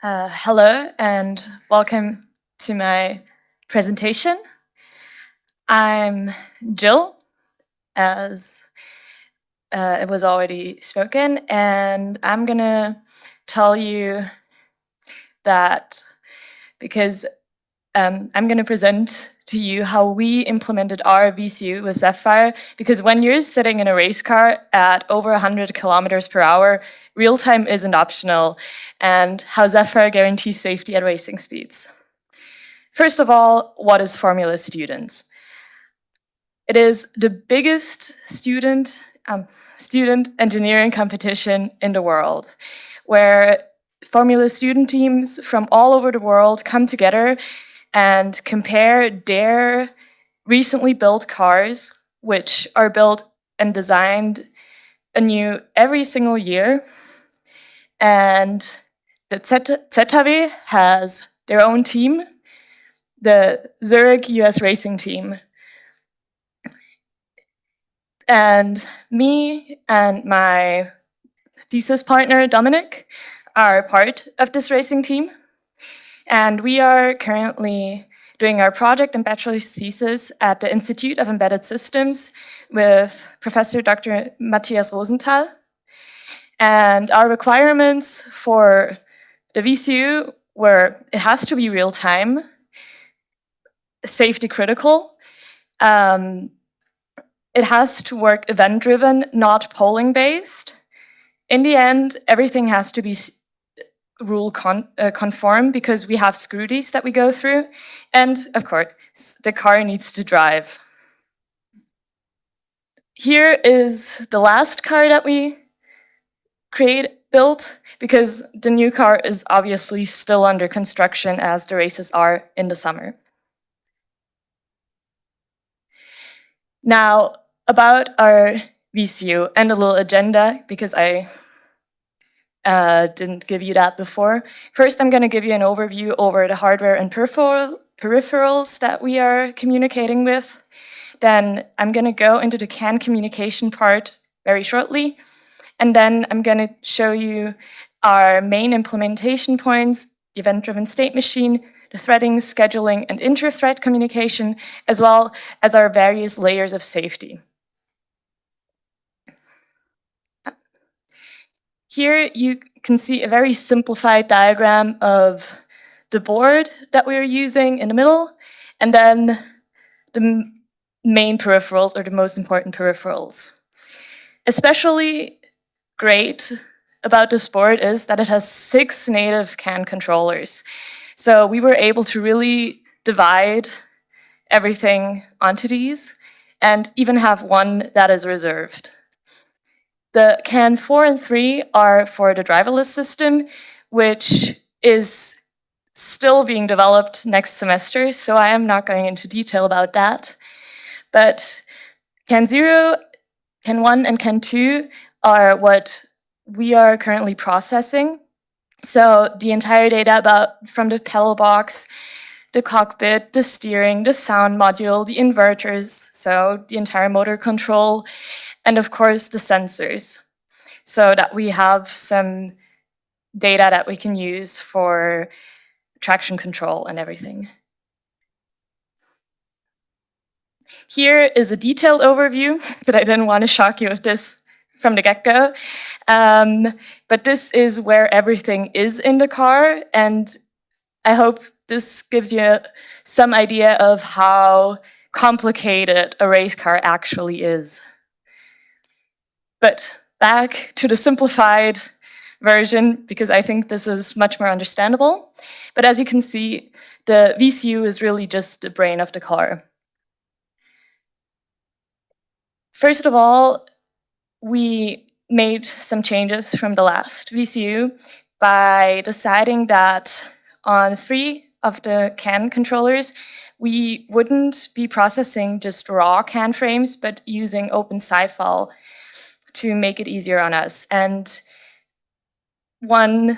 Hello and welcome to my presentation. I'm Jill, as it was already spoken, and I'm gonna tell you that because I'm gonna present to you how we implemented our VCU with Zephyr, because when you're sitting in a race car at over 100 kilometers per hour, real time isn't optional, and how Zephyr guarantees safety at racing speeds. First of all, what is Formula Students? It is the biggest student engineering competition in the world, where Formula student teams from all over the world come together and compare their recently built cars, which are built and designed anew every single year. And the ZHAW has their own team, the Zurich UAS Racing team. And me and my thesis partner, Dominic, are part of this racing team. And we are currently doing our project and bachelor's thesis at the Institute of Embedded Systems with Professor Dr. Matthias Rosenthal. And our requirements for the VCU were it has to be real time, safety critical, it has to work event-driven, not polling-based. In the end, everything has to be rule conform because we have scrutities that we go through. And of course, the car needs to drive. Here is the last car that we built, because the new car is obviously still under construction as the races are in the summer. Now, about our VCU and a little agenda, because I didn't give you that before. First, I'm going to give you an overview over the hardware and peripherals that we are communicating with. Then I'm going to go into the CAN communication part very shortly. And then I'm going to show you our main implementation points, the event-driven state machine, the threading, scheduling, and inter-thread communication, as well as our various layers of safety. Here you can see a very simplified diagram of the board that we're using in the middle, and then the main peripherals, or the most important peripherals. Especially great about this board is that it has 6 native CAN controllers. So we were able to really divide everything onto these and even have one that is reserved. The CAN 4 and 3 are for the driverless system, which is still being developed next semester, so I am not going into detail about that. But CAN 0, CAN 1, and CAN 2 are what we are currently processing. So the entire data from the pedal box, the cockpit, the steering, the sound module, the inverters, so the entire motor control, and of course the sensors, so that we have some data that we can use for traction control and everything. Here is a detailed overview, but I didn't want to shock you with this from the get-go. But this is where everything is in the car, and I hope this gives you some idea of how complicated a race car actually is. But back to the simplified version, because I think this is much more understandable. But as you can see, the VCU is really just the brain of the car. First of all, we made some changes from the last VCU by deciding that on 3 of the CAN controllers, we wouldn't be processing just raw CAN frames, but using OpenSci-File to make it easier on us. And one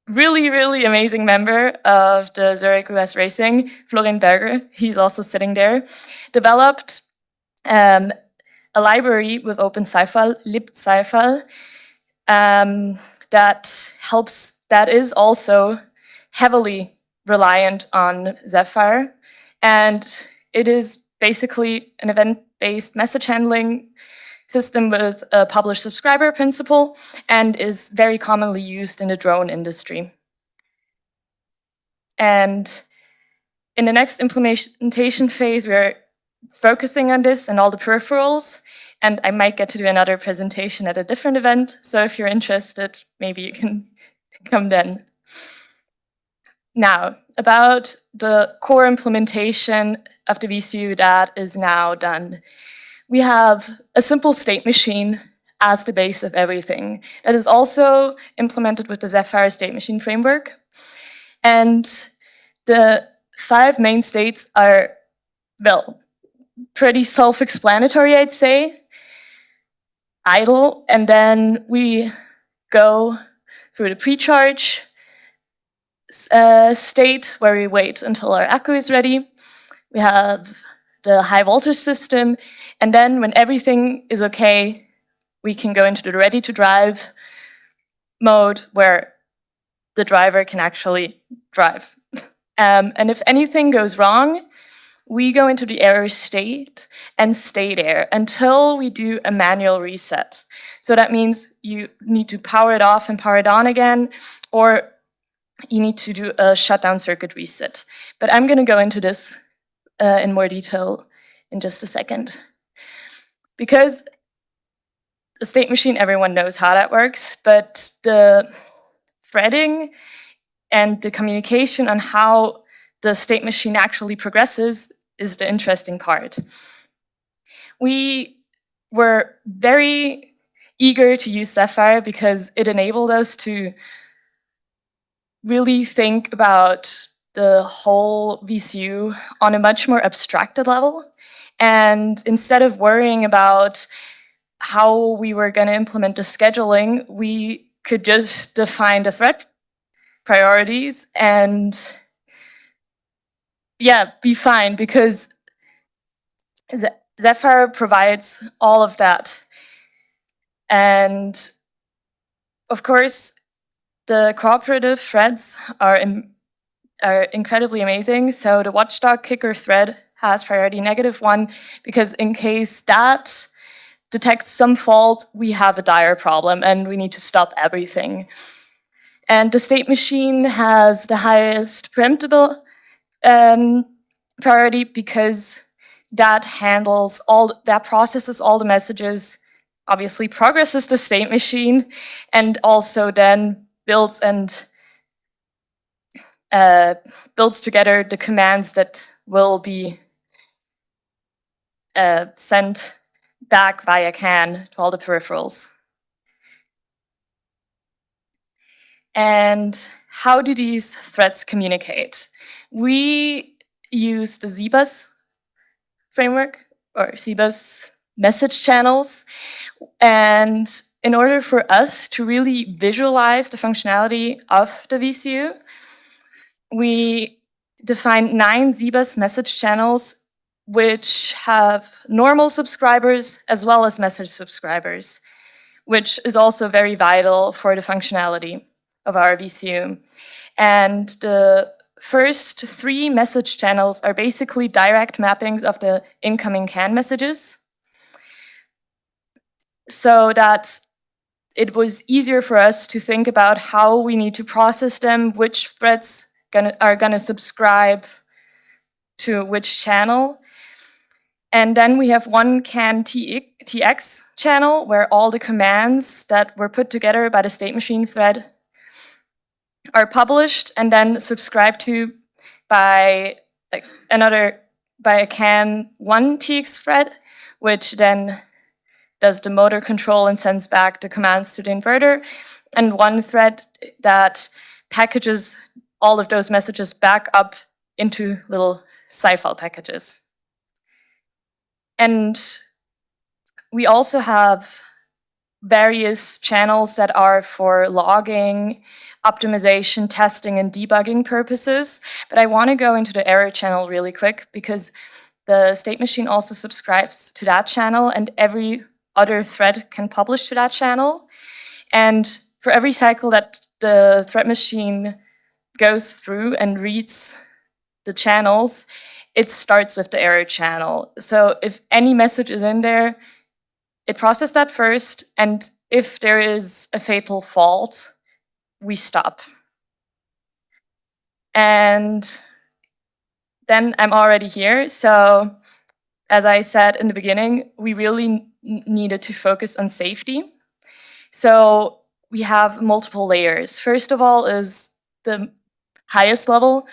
really, really amazing member of the Zurich UAS Racing, Florian Berger, he's also sitting there, developed a library with OpenSci-File, libsci-file, that helps that is also heavily reliant on Zephyr, and it is basically an event-based message handling system with a publish-subscriber principle and is very commonly used in the drone industry. And in the next implementation phase, we're focusing on this and all the peripherals, and I might get to do another presentation at a different event, so if you're interested, maybe you can come then. Now, about the core implementation of the VCU that is now done. We have a simple state machine as the base of everything. It is also implemented with the Zephyr state machine framework. And the 5 main states are, well, pretty self-explanatory, I'd say. Idle, and then we go through the pre-charge state where we wait until our accu is ready. We have the high voltage system, and then when everything is okay, we can go into the ready to drive mode where the driver can actually drive. And if anything goes wrong, we go into the error state and stay there until we do a manual reset. So that means you need to power it off and power it on again, or you need to do a shutdown circuit reset. But I'm going to go into this in more detail in just a second. Because the state machine, everyone knows how that works, but the threading and the communication on how the state machine actually progresses is the interesting part. We were very eager to use Zephyr because it enabled us to really think about the whole VCU on a much more abstracted level. And instead of worrying about how we were going to implement the scheduling, we could just define the thread priorities and be fine, because Zephyr provides all of that. And of course, the cooperative threads are incredibly amazing. So the watchdog kicker thread has priority -1, because in case that detects some fault, we have a dire problem and we need to stop everything. And the state machine has the highest preemptible priority, because that processes all the messages, obviously progresses the state machine, and also then builds together the commands that will be sent back via CAN to all the peripherals. And how do these threads communicate? We use the ZBus framework, or ZBus message channels, and in order for us to really visualize the functionality of the VCU, we define 9 ZBus message channels, which have normal subscribers as well as message subscribers, which is also very vital for the functionality of our VCU. And the first 3 message channels are basically direct mappings of the incoming CAN messages, so that it was easier for us to think about how we need to process them, which threads are gonna subscribe to which channel. And then we have one CAN TX channel where all the commands that were put together by the state machine thread are published and then subscribed to by a CAN 1 TX thread, which then does the motor control and sends back the commands to the inverter, and one thread that packages all of those messages back up into little sci-file packages. And we also have various channels that are for logging, optimization, testing, and debugging purposes. But I want to go into the error channel really quick, because the state machine also subscribes to that channel, and every other thread can publish to that channel. And for every cycle that the thread machine goes through and reads the channels, it starts with the error channel. So if any message is in there, it processes that first, and if there is a fatal fault, we stop. And then I'm already here. So as I said in the beginning, we really needed to focus on safety. So we have multiple layers. First of all is the highest level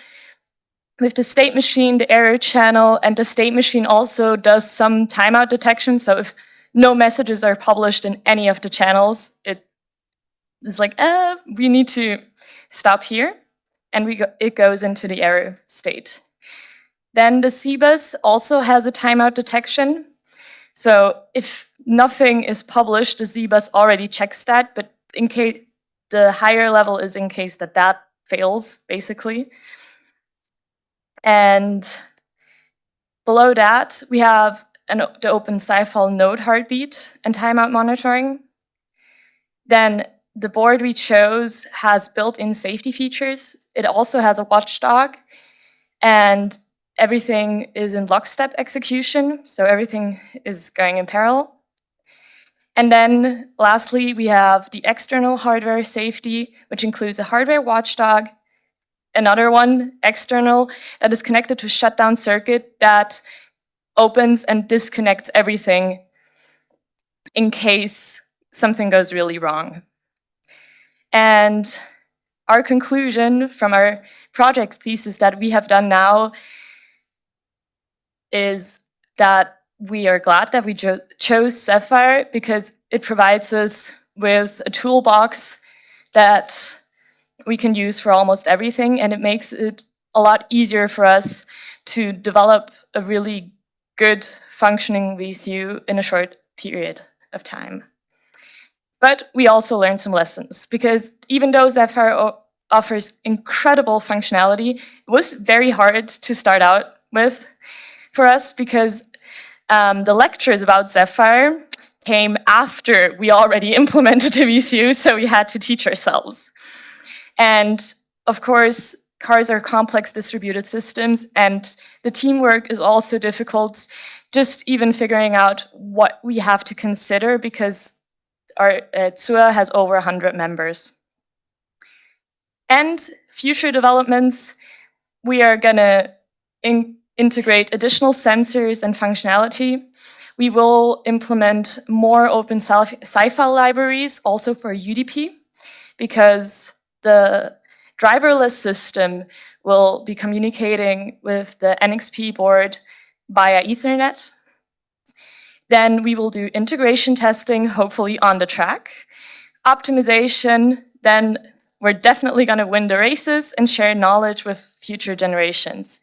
with the state machine, the error channel, and the state machine also does some timeout detection. So if no messages are published in any of the channels, it's like, we need to stop here, and it goes into the error state. Then the CANbus also has a timeout detection. So if nothing is published, the ZBus already checks that, but in case the higher level is in case that fails, basically. And below that, we have the open ZHAW node heartbeat and timeout monitoring. Then the board we chose has built-in safety features. It also has a watchdog, and everything is in lockstep execution, so everything is going in parallel. And then lastly, we have the external hardware safety, which includes a hardware watchdog, another one external that is connected to a shutdown circuit that opens and disconnects everything in case something goes really wrong. And our conclusion from our project thesis that we have done now is that we are glad that we chose Zephyr because it provides us with a toolbox that we can use for almost everything, and it makes it a lot easier for us to develop a really good functioning VCU in a short period of time. But we also learned some lessons, because even though Zephyr offers incredible functionality, it was very hard to start out with for us because the lectures about Zephyr came after we already implemented the VCU, so we had to teach ourselves. And of course, cars are complex distributed systems, and the teamwork is also difficult, just even figuring out what we have to consider, because our ZHAW has over 100 members. And future developments, we are gonna integrate additional sensors and functionality. We will implement more open sci-fi libraries also for UDP, because the driverless system will be communicating with the NXP board via Ethernet. Then we will do integration testing, hopefully on the track. Optimization, then we're definitely going to win the races and share knowledge with future generations.